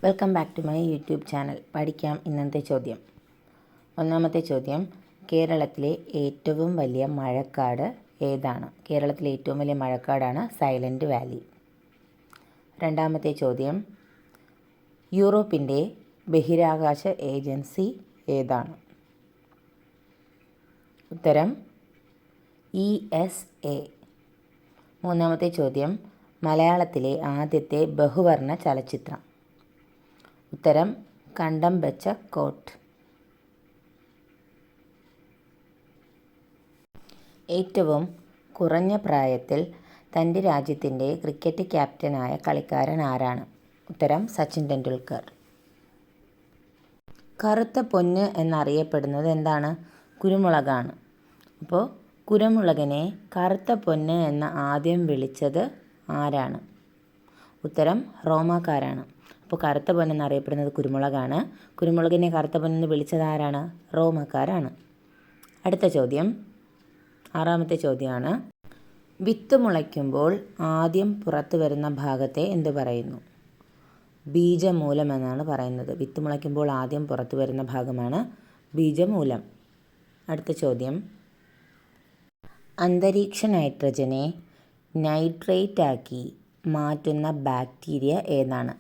Welcome back to my YouTube channel. പഠിക്കാം ഇന്നത്തെ ചോദ്യം. ഒന്നാമത്തെ ചോദ്യം, കേരളത്തിലെ ഏറ്റവും വലിയ മഴക്കാട് ഏതാണ്? കേരളത്തിലെ ഏറ്റവും വലിയ മഴക്കാടാണ് സൈലൻറ്റ് വാലി. രണ്ടാമത്തെ ചോദ്യം, യൂറോപ്പിൻ്റെ ബഹിരാകാശ ഏജൻസി ഏതാണ്? ഉത്തരം ESA. മൂന്നാമത്തെ ചോദ്യം, മലയാളത്തിലെ ആദ്യത്തെ ബഹുവർണ്ണ ചലച്ചിത്രം? ഉത്തരം കണ്ടം വെച്ച കോട്ട്. ഏറ്റവും കുറഞ്ഞ പ്രായത്തിൽ തൻ്റെ രാജ്യത്തിൻ്റെ ക്രിക്കറ്റ് ക്യാപ്റ്റനായ കളിക്കാരൻ ആരാണ്? ഉത്തരം സച്ചിൻ ടെണ്ടുൽക്കർ. കറുത്ത പൊന്ന് എന്നറിയപ്പെടുന്നത് എന്താണ്? കുരുമുളകാണ്. അപ്പോൾ കുരുമുളകിനെ കറുത്ത പൊന്ന് എന്ന് ആദ്യം വിളിച്ചത് ആരാണ്? ഉത്തരം റോമാക്കാരാണ്. അപ്പോൾ കറുത്ത പൊന്നെന്നറിയപ്പെടുന്നത് കുരുമുളകാണ്. കുരുമുളകിനെ കറുത്ത പൊന്നെന്ന് വിളിച്ചത് ആരാണ്? റോമാക്കാരാണ്. അടുത്ത ചോദ്യം, ആറാമത്തെ ചോദ്യമാണ്, വിത്ത് മുളയ്ക്കുമ്പോൾ ആദ്യം പുറത്തു വരുന്ന ഭാഗത്തെ എന്ത് പറയുന്നു? ബീജമൂലം എന്നാണ് പറയുന്നത്. വിത്ത് മുളയ്ക്കുമ്പോൾ ആദ്യം പുറത്തു വരുന്ന ഭാഗമാണ് ബീജമൂലം. അടുത്ത ചോദ്യം, അന്തരീക്ഷ നൈട്രജനെ നൈട്രേറ്റാക്കി മാറ്റുന്ന ബാക്ടീരിയ ഏതാണ്?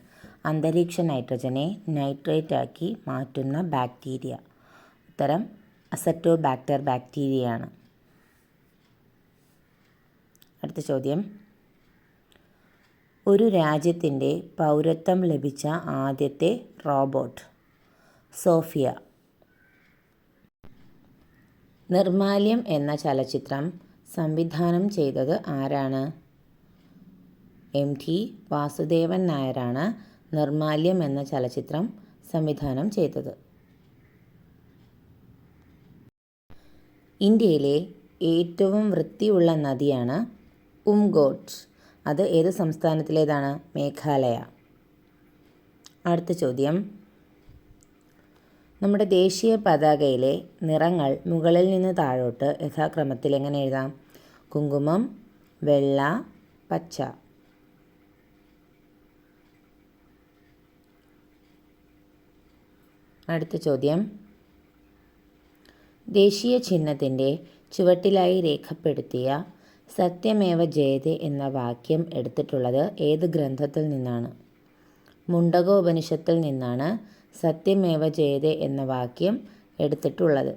അന്തരീക്ഷ നൈട്രജനെ നൈട്രേറ്റാക്കി മാറ്റുന്ന ബാക്ടീരിയ? ഉത്തരം അസറ്റോബാക്ടർ ബാക്ടീരിയയാണ്. അടുത്ത ചോദ്യം, ഒരു രാജ്യത്തിൻ്റെ പൗരത്വം ലഭിച്ച ആദ്യത്തെ റോബോട്ട്? സോഫിയ. നിർമാല്യം എന്ന ചലച്ചിത്രം സംവിധാനം ചെയ്തത് ആരാണ്? MT വാസുദേവൻ നായരാണ് നിർമാല്യം എന്ന ചലച്ചിത്രം സംവിധാനം ചെയ്തത്. ഇന്ത്യയിലെ ഏറ്റവും വൃത്തിയുള്ള നദിയാണ് ഉംഗോട്ട്. അത് ഏത് സംസ്ഥാനത്തിലേതാണ്? മേഘാലയ. അടുത്ത ചോദ്യം, നമ്മുടെ ദേശീയ പതാകയിലെ നിറങ്ങൾ മുകളിൽ നിന്ന് താഴോട്ട് യഥാക്രമത്തിൽ എങ്ങനെ എഴുതാം? കുങ്കുമം, വെള്ള, പച്ച. അടുത്ത ചോദ്യം, ദേശീയ ചിഹ്നത്തിൻ്റെ ചുവട്ടിലായി രേഖപ്പെടുത്തിയ സത്യമേവ ജയതേ എന്ന വാക്യം എടുത്തിട്ടുള്ളത് ഏത് ഗ്രന്ഥത്തിൽ നിന്നാണ്? മുണ്ടകോപനിഷത്തിൽ നിന്നാണ് സത്യമേവ ജയതേ എന്ന വാക്യം എടുത്തിട്ടുള്ളത്.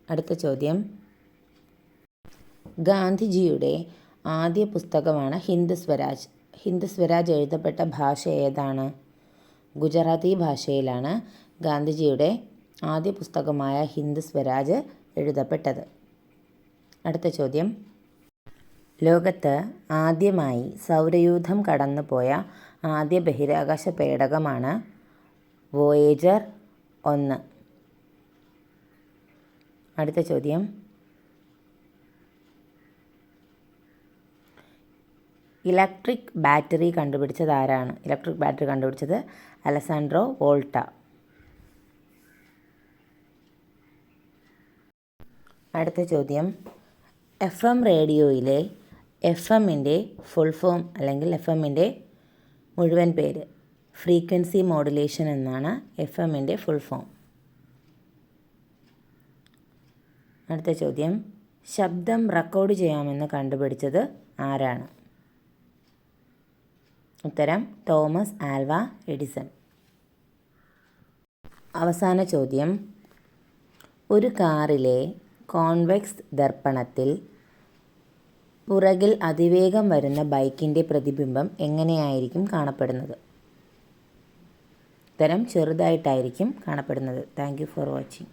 അടുത്ത ചോദ്യം, ഗാന്ധിജിയുടെ ആദ്യ പുസ്തകമാണ് ഹിന്ദ് സ്വരാജ്. ഹിന്ദ് സ്വരാജ് എഴുതപ്പെട്ട ഭാഷ ഏതാണ്? ഗുജറാത്തി ഭാഷയിലാണ് ഗാന്ധിജിയുടെ ആദ്യ പുസ്തകമായ ഹിന്ദ് സ്വരാജ് എഴുതപ്പെട്ടത്. അടുത്ത ചോദ്യം, ലോകത്ത് ആദ്യമായി സൗരയൂഥം കടന്നുപോയ ആദ്യ ബഹിരാകാശ പേടകമാണ് വോയേജർ 1. അടുത്ത ചോദ്യം, ഇലക്ട്രിക് ബാറ്ററി കണ്ടുപിടിച്ചത് ആരാണ്? ഇലക്ട്രിക് ബാറ്ററി കണ്ടുപിടിച്ചത് അലസാൻഡ്രോ വോൾട്ട. അടുത്ത ചോദ്യം, FM റേഡിയോയിലെ FMൻ്റെ ഫുൾ ഫോം അല്ലെങ്കിൽ FMൻ്റെ മുഴുവൻ പേര്? ഫ്രീക്വൻസി മോഡുലേഷൻ എന്നാണ് FMൻ്റെ ഫുൾ ഫോം. അടുത്ത ചോദ്യം, ശബ്ദം റെക്കോർഡ് ചെയ്യാമെന്ന് കണ്ടുപിടിച്ചത് ആരാണ്? ഉത്തരം തോമസ് ആൽവ എഡിസൺ. അവസാന ചോദ്യം, ഒരു കാറിലെ കോൺവെക്സ് ദർപ്പണത്തിൽ പുറകിൽ അതിവേഗം വരുന്ന ബൈക്കിൻ്റെ പ്രതിബിംബം എങ്ങനെയായിരിക്കും കാണപ്പെടുന്നത്? ഉത്തരം ചെറുതായിട്ടായിരിക്കും കാണപ്പെടുന്നത്. Thank you for watching.